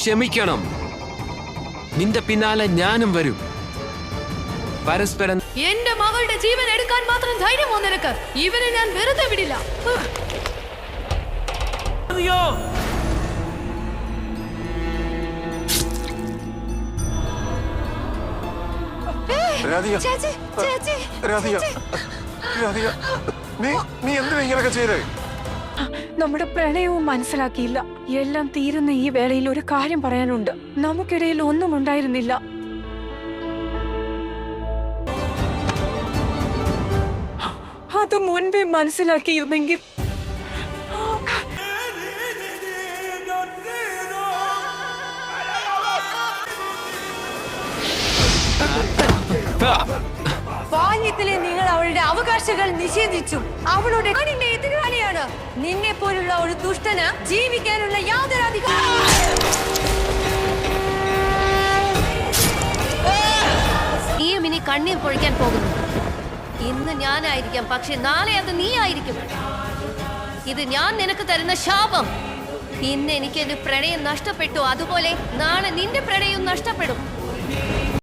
ക്ഷമിക്കണം. നിന്റെ പിന്നാലെ ഞാനും വരും. പരസ്പരം. എന്റെ മകളുടെ ജീവൻ എടുക്കാൻ മാത്രം ധൈര്യമോ നിനക്ക്? ഇവനെ ഞാൻ വെറുതെ വിടില്ല. നീ എന്തിനാ ഇങ്ങനെയൊക്കെ ചെയ്തേ? നമ്മുടെ പ്രണയവും മനസ്സിലാക്കിയില്ല. എല്ലാം തീരുന്ന ഈ വേളയിൽ ഒരു കാര്യം പറയാനുണ്ട്. നമുക്കിടയിൽ ഒന്നും ഉണ്ടായിരുന്നില്ല. അത് മുൻപേ മനസ്സിലാക്കിയിരുന്നെങ്കിൽ. ബാല്യത്തിലെ നിങ്ങൾ അവളുടെ അവകാശങ്ങൾ നിഷേധിച്ചു. അവളുടെ കണ്ണിന്റെ എതിരാളിയാണ്. നിന്നെ പോലുള്ള ഒരു ദുഷ്ടന് ജീവിക്കാനുള്ള യാതൊരു അധികാരം. നീയും ഇനി കണ്ണീർ പൊഴിക്കാൻ പോകുന്നു. ഇന്ന് ഞാനായിരിക്കാം, പക്ഷെ നാളെ അത് നീ ആയിരിക്കും. ഇത് ഞാൻ നിനക്ക് തരുന്ന ശാപം. ഇന്ന് എനിക്ക് എന്റെ പ്രണയം നഷ്ടപ്പെട്ടു, അതുപോലെ നാളെ നിന്റെ പ്രണയം നഷ്ടപ്പെടും.